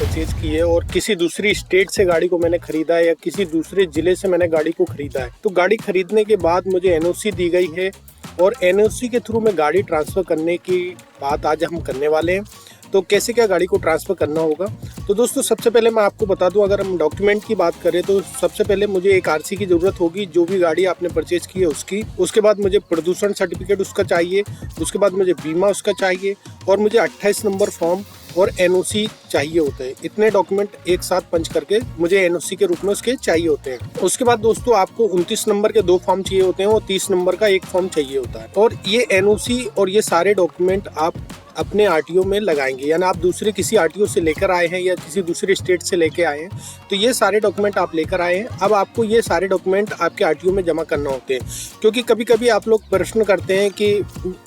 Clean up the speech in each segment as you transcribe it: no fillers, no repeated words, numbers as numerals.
Purchase की है और किसी दूसरी स्टेट से गाड़ी को मैंने खरीदा है या किसी दूसरे ज़िले से मैंने गाड़ी को खरीदा है, तो गाड़ी खरीदने के बाद मुझे एनओसी दी गई है और एनओसी के थ्रू मैं गाड़ी ट्रांसफ़र करने की बात आज हम करने वाले हैं। तो कैसे क्या गाड़ी को ट्रांसफ़र करना होगा। तो दोस्तों सबसे पहले मैं आपको बता दूं, अगर हम डॉक्यूमेंट की बात करें तो सबसे पहले मुझे एक आरसी की ज़रूरत होगी, जो भी गाड़ी आपने परचेज़ की है उसकी। उसके बाद मुझे प्रदूषण सर्टिफिकेट उसका चाहिए, उसके बाद मुझे बीमा उसका चाहिए और मुझे 28 नंबर फॉर्म और एनओसी चाहिए होते हैं। इतने डॉक्यूमेंट एक साथ पंच करके मुझे एनओसी के रूप में उसके चाहिए होते हैं। उसके बाद दोस्तों आपको 29 नंबर के 2 फॉर्म चाहिए होते हैं और 30 नंबर का 1 फॉर्म चाहिए होता है। और ये एनओसी और ये सारे डॉक्यूमेंट आप अपने आरटीओ में लगाएंगे, यानी आप दूसरे किसी आरटीओ से लेकर आए हैं या किसी दूसरे स्टेट से लेकर आए हैं, तो ये सारे डॉक्यूमेंट आप लेकर आए हैं। अब आपको ये सारे डॉक्यूमेंट आपके आरटीओ में जमा करना होते हैं, क्योंकि कभी कभी आप लोग प्रश्न करते हैं कि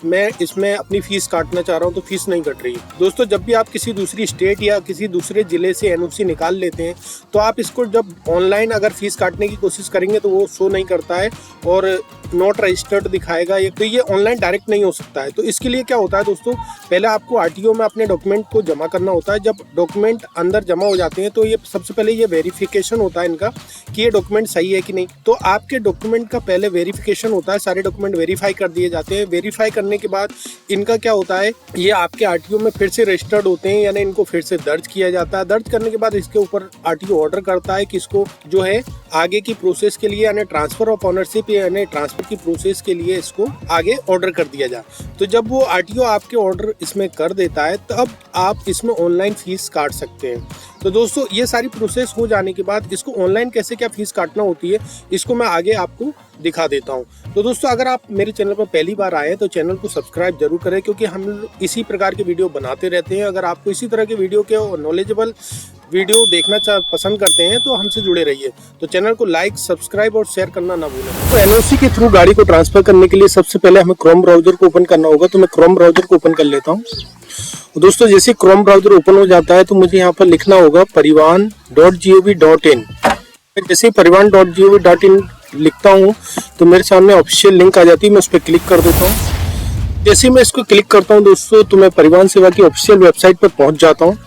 मैं इसमें अपनी फ़ीस काटना चाह रहा हूँ तो फीस नहीं कट रही। दोस्तों जब भी आप किसी दूसरी स्टेट या किसी दूसरे ज़िले से एनओसी निकाल लेते हैं तो आप इसको जब ऑनलाइन अगर फ़ीस काटने की कोशिश करेंगे तो वो शो नहीं करता है और नॉट रजिस्टर्ड दिखाएगा, तो ये ऑनलाइन डायरेक्ट नहीं हो सकता है। तो इसके लिए क्या होता है दोस्तों, पहले आपको आरटीओ में अपने डॉक्यूमेंट को जमा करना होता है। जब डॉक्यूमेंट अंदर जमा हो जाते हैं तो ये सबसे पहले ये वेरिफिकेशन होता है इनका कि ये डॉक्यूमेंट सही है कि नहीं। तो आपके डॉक्यूमेंट का पहले वेरिफिकेशन होता है, सारे डॉक्यूमेंट वेरीफाई कर दिए जाते हैं। वेरीफाई करने के बाद इनका क्या होता है, ये आपके आरटीओ में फिर से रजिस्टर्ड होते हैं, यानी इनको फिर से दर्ज किया जाता है। दर्ज करने के बाद इसके ऊपर आरटीओ ऑर्डर करता है कि इसको जो है आगे की प्रोसेस के लिए, यानी ट्रांसफर ऑफ ऑनरशिप यानी ट्रांसफर की प्रोसेस के लिए इसको आगे ऑर्डर कर दिया जाए। तो जब वो आरटीओ आपके ऑर्डर इसमें कर देता है तब आप इसमें ऑनलाइन फीस काट सकते हैं। तो दोस्तों ये सारी प्रोसेस हो जाने के बाद इसको ऑनलाइन कैसे क्या फीस काटना होती है इसको मैं आगे आपको दिखा देता हूँ। तो दोस्तों अगर आप मेरे चैनल पर पहली बार आए हैं तो चैनल को सब्सक्राइब जरूर करें, क्योंकि हम इसी प्रकार के वीडियो बनाते रहते हैं। अगर आपको इसी तरह के वीडियो के नॉलेजेबल वीडियो देखना पसंद करते हैं तो हमसे जुड़े रहिए। तो चैनल को लाइक, सब्सक्राइब और शेयर करना ना भूलें। तो एनओसी के थ्रू गाड़ी को ट्रांसफर करने के लिए सबसे पहले हमें क्रोम ब्राउजर को ओपन करना होगा। तो मैं क्रोम ब्राउजर को ओपन कर लेता हूँ। दोस्तों जैसे क्रोम ब्राउजर ओपन हो जाता है तो मुझे यहाँ पर लिखना होगा परिवहन.gov.in। जैसे परिवहन.gov.in लिखता हूँ तो मेरे सामने ऑफिशियल लिंक आ जाती है, मैं उस पर क्लिक कर देता हूँ। जैसे मैं इसको क्लिक करता हूँ दोस्तों तो मैं परिवहन सेवा की ऑफिशियल वेबसाइट पर पहुँच जाता हूँ।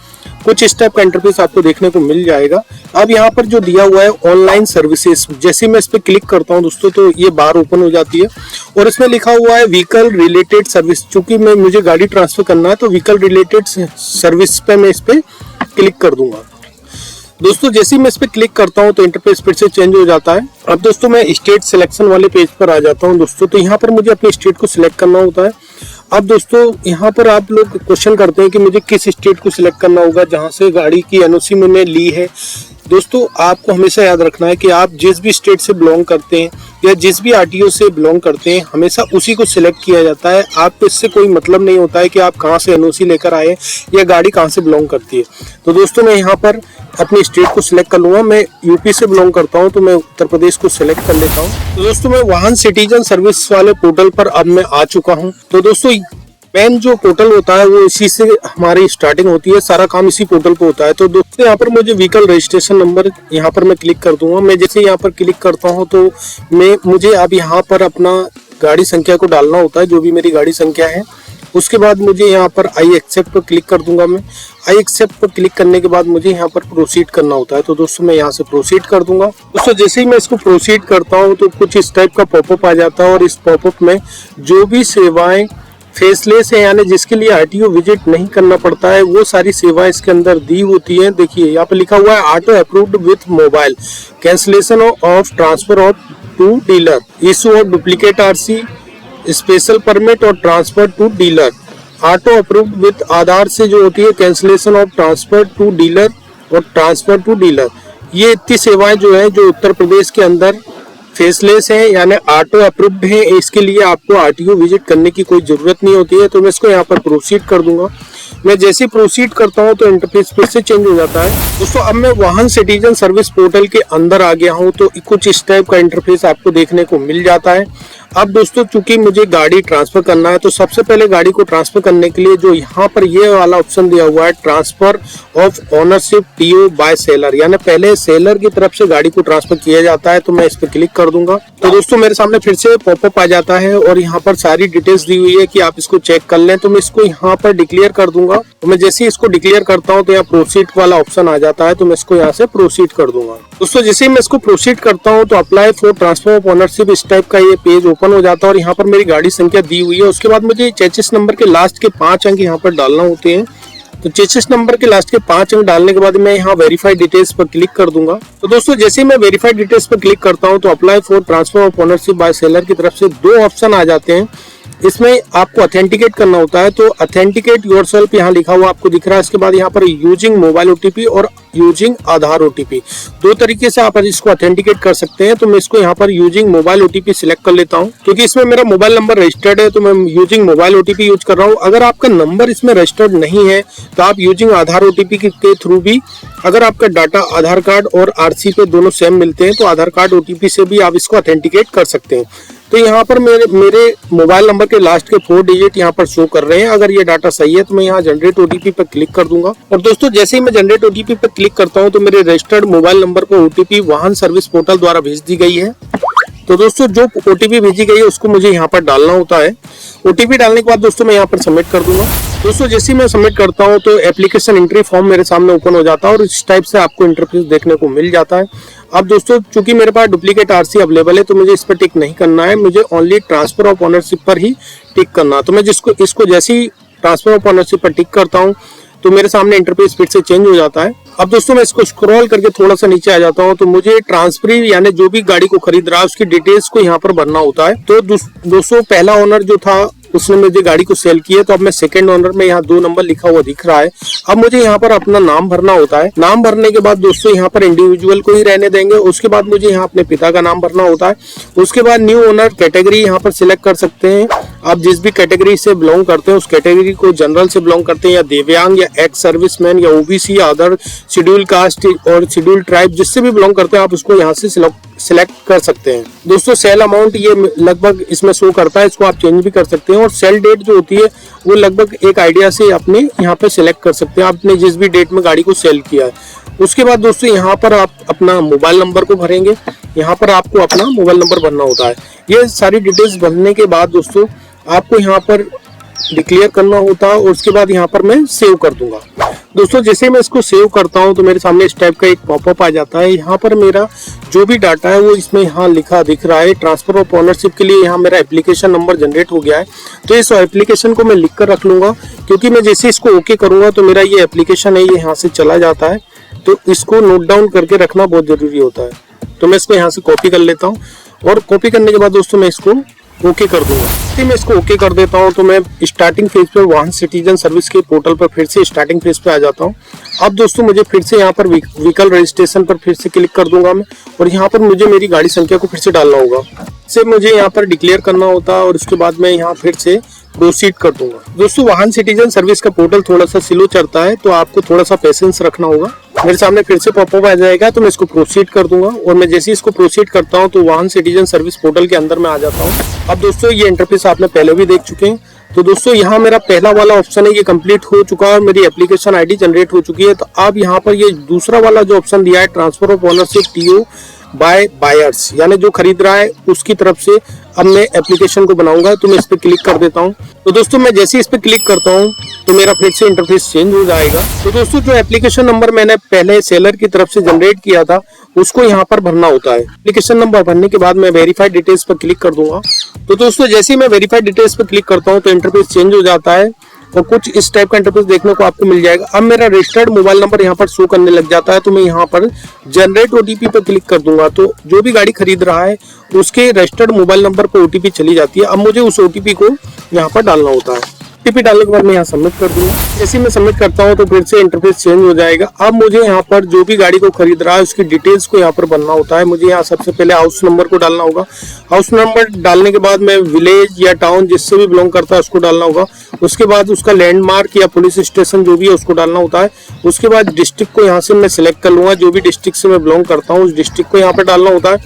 कुछ इस टाइप का इंटरफेस आपको देखने को मिल जाएगा। अब यहाँ पर जो दिया हुआ है ऑनलाइन सर्विसेज, जैसे मैं इस पर क्लिक करता हूँ दोस्तों तो ये बार ओपन हो जाती है और इसमें लिखा हुआ है व्हीकल रिलेटेड सर्विस। चूंकि मुझे गाड़ी ट्रांसफर करना है तो व्हीकल रिलेटेड सर्विस पे मैं इस पर क्लिक कर दूंगा। दोस्तों जैसे ही मैं इस पर क्लिक करता हूं तो इंटरफेस फिर से चेंज हो जाता है। अब दोस्तों मैं स्टेट सिलेक्शन वाले पेज पर आ जाता हूं दोस्तों। तो यहाँ पर मुझे अपने स्टेट को सिलेक्ट करना होता है। अब दोस्तों यहाँ पर आप लोग क्वेश्चन करते हैं कि मुझे किस स्टेट को सिलेक्ट करना होगा जहाँ से गाड़ी की एनओसी मैंने ली है। दोस्तों आपको हमेशा याद रखना है कि आप जिस भी स्टेट से बिलोंग करते हैं या जिस भी आरटीओ से बिलोंग करते हैं हमेशा उसी को सिलेक्ट किया जाता है। आपको इससे कोई मतलब नहीं होता है कि आप कहाँ से एनओसी लेकर आए या गाड़ी कहाँ से बिलोंग करती है। तो दोस्तों मैं यहाँ पर अपनी स्टेट को सिलेक्ट कर लूंगा। मैं यूपी से बिलोंग करता हूँ तो मैं उत्तर प्रदेश को सिलेक्ट कर लेता हूँ। तो दोस्तों मैं वाहन सिटीजन सर्विस वाले पोर्टल पर अब मैं आ चुका हूँ। तो दोस्तों मेन जो पोर्टल होता है वो इसी से हमारी स्टार्टिंग होती है, सारा काम इसी पोर्टल पे होता है। तो दोस्तों यहाँ पर मुझे व्हीकल रजिस्ट्रेशन नंबर यहाँ पर मैं क्लिक कर दूंगा। मैं जैसे यहाँ पर क्लिक करता हूँ तो मुझे अब यहाँ पर अपना गाड़ी संख्या को डालना होता है, जो भी मेरी गाड़ी संख्या है। उसके बाद मुझे यहाँ पर आई एक्सेप्ट पर क्लिक कर दूंगा। मैं आई एक्सेप्ट पर क्लिक करने के बाद मुझे यहाँ पर प्रोसीड करना होता है। तो दोस्तों मैं यहाँ से प्रोसीड कर दूंगा। दोस्तों जैसे ही मैं इसको प्रोसीड करता हूँ तो कुछ इस टाइप का पॉपअप आ जाता है और इस पॉपअप में जो भी सेवाएं फेसलेस है यानी जिसके लिए आरटीओ विजिट नहीं करना पड़ता है वो सारी सेवाएं इसके अंदर दी होती हैं। देखिए यहाँ पे लिखा हुआ है auto approved with mobile, cancellation of transfer of to dealer, issue of duplicate RC, special permit और transfer to dealer. Auto approved with Aadhaar से जो होती है cancellation of transfer to dealer और ट्रांसफर टू डीलर, ये इतनी सेवाएं जो है जो उत्तर प्रदेश के अंदर फेसलेस है यानी ऑटो अप्रूव्ड है। इसके लिए आपको आरटीओ विजिट करने की कोई जरूरत नहीं होती है। तो मैं इसको यहाँ पर प्रोसीड कर दूंगा। मैं जैसे प्रोसीड करता हूँ तो इंटरफेस फिर से चेंज हो जाता है। दोस्तों अब मैं वाहन सिटीजन सर्विस पोर्टल के अंदर आ गया हूँ। तो कुछ इस टाइप का इंटरफेस आपको देखने को मिल जाता है। अब दोस्तों चूंकि मुझे गाड़ी ट्रांसफर करना है, तो सबसे पहले गाड़ी को ट्रांसफर करने के लिए जो यहाँ पर ये वाला ऑप्शन दिया हुआ है, transfer of ownership T O by seller, यानी पहले सेलर की तरफ से गाड़ी को ट्रांसफर किया जाता है। तो मैं इस पर क्लिक कर दूंगा। तो दोस्तों मेरे सामने फिर से पॉपअप आ जाता है और यहाँ पर सारी डिटेल्स दी हुई है कि आप इसको चेक कर लें। तो मैं इसको यहाँ पर डिक्लेयर कर दूंगा। तो मैं जैसे ही इसको डिक्लेयर करता हूँ तो यहाँ प्रोसीड वाला ऑप्शन आ जाता है। तो मैं इसको यहाँ से प्रोसीड कर दूंगा। दोस्तों जैसे ही मैं इसको प्रोसीड करता हूँ तो apply for transfer of ownership इस टाइप का ये पेज ओपन हो जाता है और यहाँ पर मेरी गाड़ी संख्या दी हुई है। उसके बाद मुझे चेसिस नंबर के लास्ट के 5 अंक यहाँ पर डालना होते हैं। तो चेसिस नंबर के लास्ट के 5 अंक डालने के बाद मैं यहाँ वेरीफाइड डिटेल्स पर क्लिक कर दूंगा। तो दोस्तों जैसे ही मैं वेरीफाइड डिटेल्स पर क्लिक करता हूँ तो apply for transfer of ownership by seller की तरफ से 2 ऑप्शन आ जाते हैं। इसमें आपको ऑथेंटिकेट करना होता है। तो ऑथेंटिकेट योरसेल्फ यहाँ लिखा हुआ आपको दिख रहा है। इसके बाद यहाँ पर यूजिंग मोबाइल ओटीपी और यूजिंग आधार ओटीपी, 2 तरीके से आप इसको ऑथेंटिकेट कर सकते हैं। तो मैं इसको यहाँ पर यूजिंग मोबाइल ओटीपी सिलेक्ट कर लेता हूँ, क्योंकि इसमें मेरा मोबाइल नंबर रजिस्टर्ड है। तो मैं यूजिंग मोबाइल ओटीपी यूज कर रहा हूँ। अगर आपका नंबर इसमें रजिस्टर्ड नहीं है तो आप यूजिंग आधार ओटीपी के थ्रू भी, अगर आपका डाटा आधार कार्ड और आरसी पे दोनों सेम मिलते हैं तो आधार कार्ड ओटीपी से भी आप इसको ऑथेंटिकेट कर सकते हैं। तो यहाँ पर मेरे मोबाइल नंबर के लास्ट के 4 डिजिट यहाँ पर शो कर रहे हैं। अगर ये डाटा सही है तो मैं यहाँ जनरेट ओटीपी पर क्लिक कर दूंगा। और दोस्तों जैसे ही मैं जनरेट ओटीपी पर क्लिक करता हूँ तो मेरे रजिस्टर्ड मोबाइल नंबर को ओटीपी वाहन सर्विस पोर्टल द्वारा भेज दी गई है। तो दोस्तों जो ओटीपी भेजी गई है उसको मुझे यहाँ पर डालना होता है। ओटीपी डालने के बाद दोस्तों मैं यहाँ पर सबमिट कर दूंगा। दोस्तों जैसे ही मैं सबमिट करता हूँ तो एप्लीकेशन एंट्री फॉर्म मेरे सामने ओपन हो जाता है और इस टाइप से आपको इंटरफेस देखने को मिल जाता है। अब दोस्तों चूंकि मेरे पास डुप्लीकेट आरसी अवेलेबल है तो मुझे इस पर टिक नहीं करना है, मुझे ओनली ट्रांसफर ऑफ ओनरशिप पर ही टिक करना है। तो मैं इसको जैसे ही ट्रांसफर ऑफ ओनरशिप पर टिक करता हूँ तो मेरे सामने इंटरफेस फिर से चेंज हो जाता है। अब दोस्तों मैं इसको स्क्रॉल करके थोड़ा सा नीचे आ जाता हूँ तो मुझे ट्रांसफरी यानी जो भी गाड़ी को खरीद रहा है उसकी डिटेल्स को यहाँ पर भरना होता है। तो दोस्तों पहला ओनर जो था उसने मुझे गाड़ी को सेल किया, तो अब मैं सेकंड ओनर में यहाँ 2 नंबर लिखा हुआ दिख रहा है। अब मुझे यहाँ पर अपना नाम भरना होता है। नाम भरने के बाद दोस्तों यहाँ पर इंडिविजुअल को ही रहने देंगे। उसके बाद मुझे यहाँ अपने पिता का नाम भरना होता है। उसके बाद न्यू ओनर कैटेगरी यहाँ पर सिलेक्ट कर सकते हैं। आप जिस भी कैटेगरी से बिलोंग करते हैं उस कैटेगरी को, जनरल से बिलोंग करते हैं या दिव्यांग या एक्स सर्विसमैन या ओबीसी या अदर शेड्यूल कास्ट और शेड्यूल ट्राइब, जिससे भी बिलोंग करते हैं आप उसको यहाँ से सिलेक्ट कर सकते हैं। दोस्तों सेल अमाउंट ये लगभग इसमें शो करता है, इसको आप चेंज भी कर सकते हैं। और सेल डेट जो होती है वो लगभग एक आइडिया से अपने यहाँ पे सिलेक्ट कर सकते हैं, आपने जिस भी डेट में गाड़ी को सेल किया है। उसके बाद दोस्तों यहाँ पर आप अपना मोबाइल नंबर को भरेंगे। यहाँ पर आपको अपना मोबाइल नंबर भरना होता है। ये सारी डिटेल्स भरने के बाद दोस्तों आपको यहाँ पर डिक्लेयर करना होता है और उसके बाद यहाँ पर मैं सेव कर दूंगा। दोस्तों जैसे मैं इसको सेव करता हूँ तो मेरे सामने इस टाइप का एक पॉपअप आ जाता है। यहाँ पर मेरा जो भी डाटा है वो इसमें यहाँ लिखा दिख रहा है। ट्रांसफर ऑफ ओनरशिप के लिए यहाँ मेरा एप्लीकेशन नंबर जनरेट हो गया है। तो इस एप्लीकेशन को मैं लिख कर रख लूंगा, क्योंकि मैं जैसे इसको ओके करूंगा तो मेरा ये एप्लीकेशन है ये यहाँ से चला जाता है। तो इसको नोट डाउन करके रखना बहुत जरूरी होता है। तो मैं इसको यहाँ से कॉपी कर लेता हूँ और कॉपी करने के बाद दोस्तों मैं इसको ओके कर दूंगा। फिर मैं इसको ओके कर देता हूं तो मैं स्टार्टिंग पेज पे वाहन सिटीजन सर्विस के पोर्टल पर फिर से स्टार्टिंग पेज पे आ जाता हूं। अब दोस्तों मुझे फिर से यहाँ पर व्हीकल रजिस्ट्रेशन पर फिर से क्लिक कर दूंगा मैं, और यहाँ पर मुझे मेरी गाड़ी संख्या को फिर से डालना होगा। से मुझे यहाँ पर डिक्लेयर करना होता है और उसके बाद मैं यहाँ फिर से प्रोसीड कर दूंगा। दोस्तों वाहन सिटीजन सर्विस का पोर्टल थोड़ा सा स्लो चलता है तो आपको थोड़ा सा पेशेंस रखना होगा। मेरे सामने फिर से पॉपअप आ जाएगा तो मैं इसको प्रोसीड कर दूंगा और मैं जैसे इसको प्रोसीड करता हूं तो वाहन सिटीजन सर्विस पोर्टल के अंदर मैं आ जाता हूं। अब दोस्तों ये इंटरफेस आपने पहले भी देख चुके हैं। तो दोस्तों यहाँ मेरा पहला वाला ऑप्शन है ये कंप्लीट हो चुका है और मेरी एप्लीकेशन आईडी जनरेट हो चुकी है। तो अब यहाँ पर ये दूसरा वाला जो ऑप्शन दिया है transfer of ownership T O by buyers, यानी जो खरीद रहा है उसकी तरफ से अब मैं एप्लीकेशन को बनाऊंगा। तो मैं इस पर क्लिक कर देता हूं। तो दोस्तों मैं जैसे इस पर क्लिक करता हूं तो मेरा फिर से इंटरफेस चेंज हो जाएगा। तो दोस्तों जो एप्लीकेशन नंबर मैंने पहले सेलर की तरफ से जनरेट किया था उसको यहाँ पर भरना होता है। एप्लीकेशन नंबर भरने के बाद मैं वेरीफाइड डिटेल्स पर क्लिक कर दूंगा। तो दोस्तों जैसे ही मैं वेरीफाइड डिटेल्स पर क्लिक करता हूँ तो इंटरफेस चेंज हो जाता है और कुछ इस टाइप का इंटरफेस देखने को आपको मिल जाएगा। अब मेरा रजिस्टर्ड मोबाइल नंबर यहाँ पर शो करने लग जाता है। तो मैं यहाँ पर जनरेट ओटीपी पर क्लिक कर दूंगा। तो जो भी गाड़ी खरीद रहा है उसके रजिस्टर्ड मोबाइल नंबर पर ओटीपी चली जाती है। अब मुझे उस ओटीपी को यहाँ पर डालना होता है। OTP डालने के बाद मैं यहाँ सबमिट कर दूंगा। जैसे मैं सबमिट करता हूँ तो फिर से इंटरफेस चेंज हो जाएगा। अब मुझे यहाँ पर जो भी गाड़ी को खरीद रहा है उसकी डिटेल्स को यहाँ पर भरना होता है। मुझे यहाँ सबसे पहले हाउस नंबर को डालना होगा। हाउस नंबर डालने के बाद मैं विलेज या टाउन जिससे भी बिलोंग करता है उसको डालना होगा। उसके बाद उसका लैंडमार्क या पुलिस स्टेशन जो भी है उसको डालना होता है। उसके बाद डिस्ट्रिक्ट को यहाँ से मैं सिलेक्ट कर लूंगा, जो भी डिस्ट्रिक्ट से मैं बिलोंग करता हूँ उस डिस्ट्रिक्ट को यहाँ पर डालना होता है।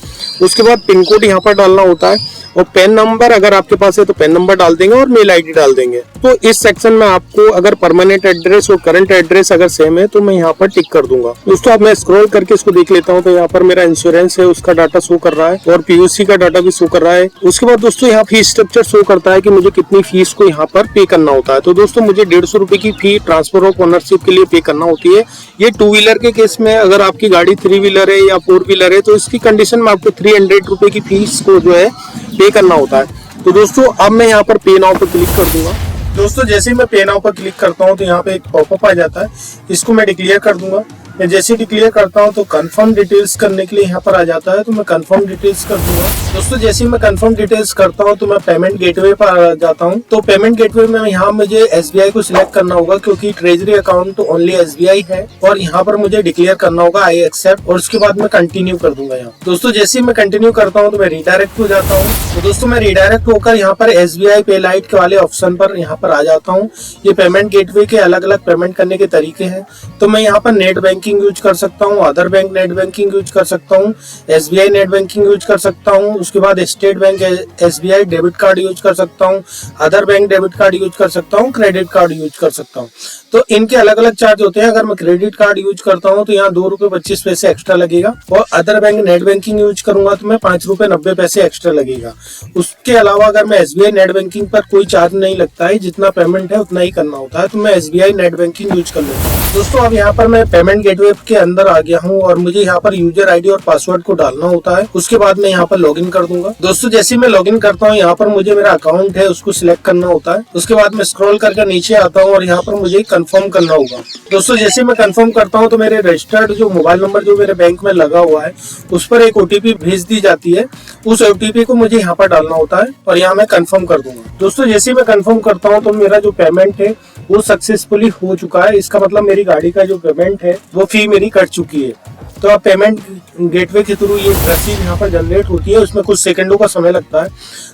उसके बाद पिन कोड यहाँ पर डालना होता है और पैन नंबर अगर आपके पास है तो पैन नंबर डाल देंगे और मेल आईडी डाल देंगे। तो इस सेक्शन में आपको अगर परमानेंट एड्रेस और करंट एड्रेस अगर सेम है तो मैं यहाँ पर टिक कर दूंगा। दोस्तों अब मैं स्क्रॉल करके इसको देख लेता हूँ तो यहाँ पर मेरा इंश्योरेंस है उसका डाटा शो कर रहा है और PUC का डाटा भी शो कर रहा है। उसके बाद दोस्तों यहाँ फीस स्ट्रक्चर शो करता है कि मुझे कितनी फीस को यहाँ पर पे करना होता है। तो दोस्तों मुझे 150 रुपए की फी ट्रांसफर ऑफ ओनरशिप के लिए पे करना होती है। ये 2 व्हीलर के केस में, अगर आपकी गाड़ी 3 व्हीलर है या 4 व्हीलर है तो इसकी कंडीशन में आपको 300 रुपए की फीस को जो है पे करना होता है। तो दोस्तों अब मैं यहाँ पर पे नाउ पर क्लिक कर दूंगा। दोस्तों जैसे ही मैं पे नाउ पर क्लिक करता हूँ तो यहाँ पे एक पॉपअप आ जाता है, इसको मैं डिक्लेयर कर दूंगा। मैं जैसे डिक्लेयर करता हूँ तो कंफर्म डिटेल्स करने के लिए यहाँ पर आ जाता है, तो मैं कंफर्म डिटेल्स कर दूंगा। दोस्तों जैसे ही मैं कंफर्म डिटेल्स करता हूँ तो मैं पेमेंट गेटवे पर आ जाता हूँ। तो पेमेंट गेटवे में यहाँ मुझे SBI को सिलेक्ट करना होगा क्योंकि ट्रेजरी अकाउंट तो ओनली SBI है और यहाँ पर मुझे डिक्लेयर करना होगा आई एक्सेप्ट और उसके बाद मैं कंटिन्यू कर दूंगा। यहाँ दोस्तों जैसे ही मैं कंटिन्यू करता हूँ तो मैं रिडायरेक्ट हो जाता हूँ। तो दोस्तों मैं रिडायरेक्ट होकर यहाँ पर SBI पे लाइट के वाले ऑप्शन पर यहाँ पर आ जाता हूँ। ये पेमेंट गेटवे के अलग अलग पेमेंट करने के तरीके हैं। तो मैं यहाँ पर नेट बैंकिंग यूज कर सकता हूँ, other bank net banking use कर सकता हूँ, SBI नेट बैंकिंग यूज कर सकता हूँ, उसके बाद state bank SBI debit card use कर सकता हूँ, other bank debit card use कर सकता हूँ, क्रेडिट कार्ड यूज कर सकता हूँ। तो इनके अलग अलग चार्ज होते हैं। अगर मैं क्रेडिट कार्ड यूज करता हूँ तो यहाँ 2 रुपए 25 पैसे एक्स्ट्रा लगेगा और other bank net banking use करूंगा तो मैं 5 रुपए 90 पैसे एक्स्ट्रा लगेगा। उसके अलावा अगर मैं SBI नेट बैंकिंग पर कोई चार्ज नहीं लगता है, जितना पेमेंट है उतना ही करना होता है, तो मैं SBI नेट बैंकिंग यूज कर लेता हूँ। दोस्तों अब यहाँ पर मैं पेमेंट गेटवे के अंदर आ गया हूँ और मुझे यहाँ पर यूजर आईडी और पासवर्ड को डालना होता है। उसके बाद मैं यहाँ पर लॉगिन कर दूंगा। दोस्तों जैसे मैं लॉगिन करता हूँ यहाँ पर मुझे मेरा अकाउंट है उसको सिलेक्ट करना होता है। उसके बाद मैं स्क्रॉल करके नीचे आता हूँ और यहाँ पर मुझे कंफर्म करना होगा। दोस्तों जैसे मैं कंफर्म करता हूँ तो मेरे रजिस्टर्ड जो मोबाइल नंबर जो मेरे बैंक में लगा हुआ है उस पर एक OTP भेज दी जाती है। उस OTP को मुझे यहाँ पर डालना होता है और यहाँ मैं कंफर्म कर दूंगा। दोस्तों जैसे मैं कंफर्म करता हूँ तो मेरा जो पेमेंट है वो सक्सेसफुली हो चुका है। इसका मतलब मेरी गाड़ी का जो पेमेंट है वो फी मेरी कट चुकी है। तो अब पेमेंट गेटवे के थ्रू ये रसीद यहाँ पर जनरेट होती है, उसमें कुछ सेकंडों का समय लगता है।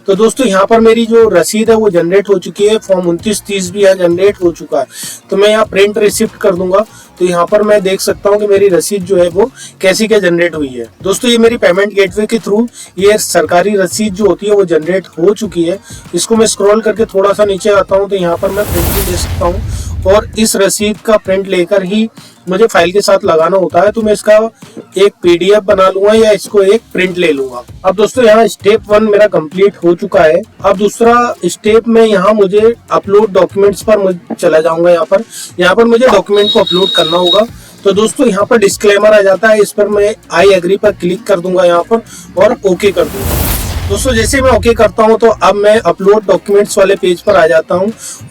तो दोस्तों यहाँ पर मेरी जो रसीद है वो जनरेट हो चुकी है। फॉर्म 2930 भी यहाँ जनरेट हो चुका है। तो मैं यहाँ प्रिंट रिसिप्ट कर दूंगा। तो यहाँ पर मैं देख सकता हूँ कि मेरी रसीद जो है वो कैसी क्या जनरेट हुई है। दोस्तों ये मेरी पेमेंट गेटवे के थ्रू ये सरकारी रसीद जो होती है वो जनरेट हो चुकी है। इसको मैं स्क्रॉल करके थोड़ा सा नीचे आता हूँ तो यहाँ पर मैं प्रिंट भी ले सकता हूँ और इस रसीद का प्रिंट लेकर ही मुझे फाइल के साथ लगाना होता है। तो मैं इसका एक PDF बना लूंगा या इसको एक प्रिंट ले लूंगा। अब दोस्तों यहाँ स्टेप 1 मेरा कंप्लीट हो चुका है। अब दूसरा स्टेप में यहाँ मुझे अपलोड डॉक्यूमेंट्स पर चला जाऊंगा। यहाँ पर मुझे डॉक्यूमेंट को अपलोड करना होगा। तो दोस्तों यहाँ पर डिस्क्लेमर आ जाता है, इस पर मैं आई एग्री पर क्लिक कर दूंगा यहाँ पर और ओके कर दूंगा। दोस्तों जैसे मैं ओके करता हूं तो अब मैं अपलोड डॉक्यूमेंट्स वाले पेज पर आ जाता हूं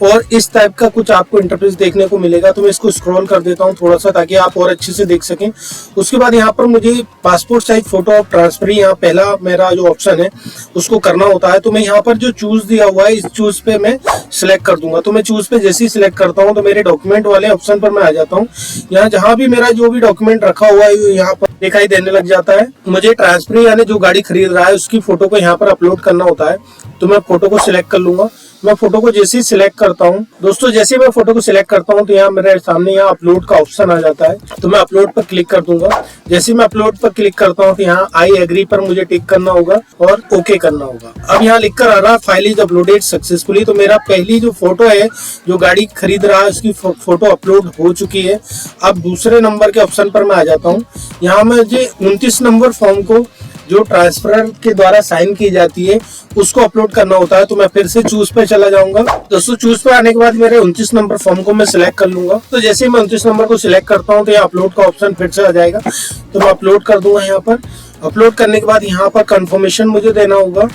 और इस टाइप का कुछ आपको इंटरफेस देखने को मिलेगा। तो मैं इसको स्क्रॉल कर देता हूं थोड़ा सा ताकि आप और अच्छे से देख सकें। उसके बाद यहाँ पर मुझे passport size photo of transfer, यहाँ पहला मेरा जो ऑप्शन है उसको करना होता है। तो मैं यहाँ पर जो चूज दिया हुआ है इस चूज पे मैं सिलेक्ट कर दूंगा। तो मैं चूज पे जैसे ही सिलेक्ट करता हूँ तो मेरे डॉक्यूमेंट वाले ऑप्शन पर मैं आ जाता हूँ। यहाँ जहाँ भी मेरा जो भी डॉक्यूमेंट रखा हुआ है यहाँ पर दिखाई देने लग जाता है। मुझे ट्रांसफर यानी जो गाड़ी खरीद रहा है उसकी फोटो को यहाँ पर अपलोड करना होता है। तो मैं फोटो को सिलेक्ट कर लूंगा। मैं फोटो को जैसे ही सिलेक्ट करता हूँ दोस्तों, जैसे मैं फोटो को सिलेक्ट करता हूँ तो यहाँ मेरे सामने यहाँ अपलोड का ऑप्शन आ जाता है। तो मैं अपलोड पर क्लिक कर दूंगा। जैसे मैं अपलोड पर क्लिक करता हूँ तो यहाँ आई एग्री पर मुझे टिक करना होगा और ओके करना होगा। अब यहाँ लिखकर आ रहा फाइल इज अपलोडेड सक्सेसफुली। तो मेरा पहली जो फोटो है जो गाड़ी खरीद रहा है उसकी फोटो अपलोड हो चुकी है। अब दूसरे नंबर के ऑप्शन पर मैं आ जाता हूँ। यहाँ मुझे 29 नंबर फॉर्म को जो ट्रांसफर के द्वारा साइन की जाती है उसको अपलोड करना होता है। तो मैं फिर से चूज पे चला जाऊंगा। दोस्तों चूज पे आने के बाद मेरे 29 नंबर फॉर्म को मैं सिलेक्ट कर लूंगा। तो जैसे ही मैं 29 नंबर को सिलेक्ट करता हूं तो यहाँ अपलोड का ऑप्शन फिर से आ जाएगा। तो मैं अपलोड कर दूंगा। यहाँ पर अपलोड करने के बाद यहाँ पर कंफर्मेशन मुझे देना होगा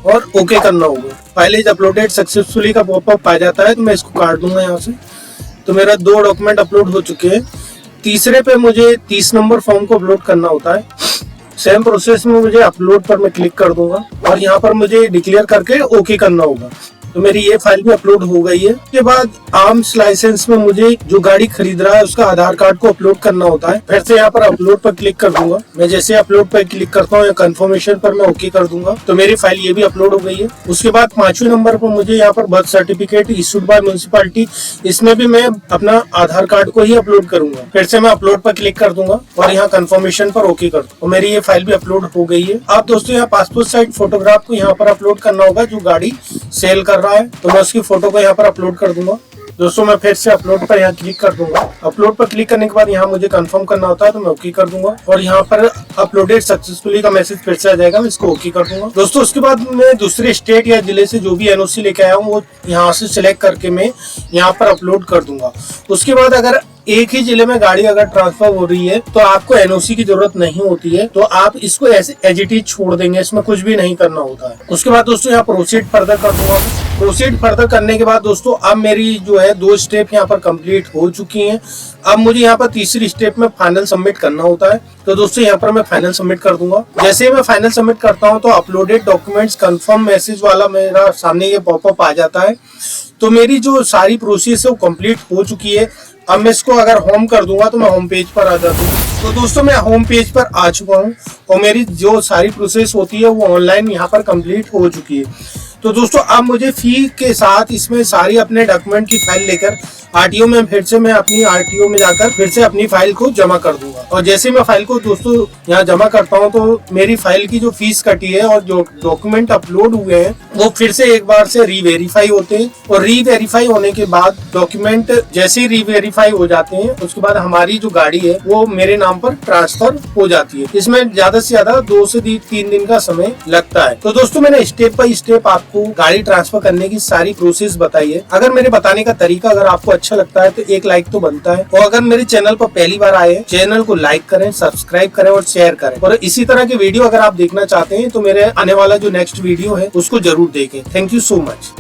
और ओके करना होगा। फाइल इज अपलोडेड सक्सेसफुली का पॉपअप आ जाता है। तो मैं इसको काट दूंगा यहाँ से। तो मेरा 2 डॉक्यूमेंट अपलोड हो चुके हैं। तीसरे पे मुझे 30 नंबर फॉर्म को अपलोड करना होता है। सेम प्रोसेस में मुझे अपलोड पर मैं क्लिक कर दूंगा और यहाँ पर मुझे डिक्लेयर करके ओके करना होगा। तो मेरी ये फाइल भी अपलोड हो गई है। उसके बाद आर्म्स लाइसेंस में मुझे जो गाड़ी खरीद रहा है उसका आधार कार्ड को अपलोड करना होता है। फिर से यहाँ पर अपलोड पर क्लिक कर दूंगा। मैं जैसे अपलोड पर क्लिक करता हूँ या कंफर्मेशन पर मैं ओके कर दूंगा तो मेरी फाइल ये भी अपलोड हो गई है। उसके बाद 5वें नंबर पर मुझे यहाँ पर birth certificate issued by municipality, इसमें भी मैं अपना आधार कार्ड को ही अपलोड करूंगा। फिर से मैं अपलोड पर क्लिक कर दूंगा और यहाँ कंफर्मेशन पर ओके कर दूंगा। मेरी ये फाइल भी अपलोड हो गई है। अब दोस्तों यहाँ पासपोर्ट साइज फोटोग्राफ को यहाँ पर अपलोड करना होगा जो गाड़ी सेल कर रहा है, तो मैं उसकी फोटो को यहाँ पर अपलोड कर दूंगा। दोस्तों मैं फिर से अपलोड पर यहाँ क्लिक कर दूंगा। अपलोड पर क्लिक करने के बाद यहाँ मुझे कंफर्म करना होता है तो मैं ओके कर दूंगा और यहाँ पर अपलोडेड सक्सेसफुली का मैसेज फिर से आ जाएगा, मैं इसको ओके कर दूंगा। दोस्तों उसके बाद मैं दूसरे स्टेट या जिले से जो भी एनओसी लेके आया हूँ वो यहाँ से सिलेक्ट करके मैं यहाँ पर अपलोड कर दूंगा। उसके बाद अगर एक ही जिले में गाड़ी अगर ट्रांसफर हो रही है तो आपको एनओसी की जरूरत नहीं होती है, तो आप इसको ऐसे एज इट इज छोड़ देंगे, इसमें कुछ भी नहीं करना होता है। उसके बाद दोस्तों यहाँ प्रोसीड फर्दर कर दूंगा। प्रोसीड फर्दर करने के बाद दोस्तों अब मेरी जो है 2 स्टेप यहाँ पर कंप्लीट हो चुकी हैं। अब मुझे यहाँ पर तीसरी स्टेप में फाइनल सबमिट करना होता है, तो दोस्तों यहाँ पर मैं फाइनल सबमिट कर दूंगा। जैसे ही मैं फाइनल सबमिट करता हूँ तो अपलोडेड डॉक्यूमेंट्स कंफर्म मैसेज वाला मेरा सामने ये पॉपअप आ जाता है। तो मेरी जो सारी प्रोसेस है वो कंप्लीट हो चुकी है। अब मैं इसको अगर होम कर दूंगा तो मैं होम पेज पर आ जाता हूँ। तो दोस्तों मैं होम पेज पर आ चुका हूँ और मेरी जो सारी प्रोसेस होती है वो ऑनलाइन यहाँ पर कंप्लीट हो चुकी है। तो दोस्तों अब मुझे फी के साथ इसमें सारी अपने डॉक्यूमेंट की फाइल लेकर आरटीओ में फिर से मैं अपनी आरटीओ में जाकर फिर से अपनी फाइल को जमा कर दूंगा। और जैसे मैं फाइल को दोस्तों यहाँ जमा करता हूँ तो मेरी फाइल की जो फीस कटी है और जो डॉक्यूमेंट अपलोड हुए हैं वो फिर से एक बार से रीवेरीफाई होते हैं और रीवेरीफाई होने के बाद डॉक्यूमेंट जैसे ही रीवेरीफाई हो जाते हैं उसके बाद हमारी जो गाड़ी है वो मेरे नाम पर ट्रांसफर हो जाती है। इसमें ज्यादा से ज्यादा 2 से 3 दिन का समय लगता है। तो दोस्तों मैंने स्टेप बाय स्टेप आपको गाड़ी ट्रांसफर करने की सारी प्रोसेस बताई है। अगर मेरे बताने का तरीका अगर आपको अच्छा लगता है तो एक लाइक तो बनता है, और अगर मेरे चैनल पर पहली बार आए चैनल को लाइक करें, सब्सक्राइब करें और शेयर करें। और इसी तरह के वीडियो अगर आप देखना चाहते हैं तो मेरे आने वाला जो नेक्स्ट वीडियो है उसको जरूर देखें। Thank you so much.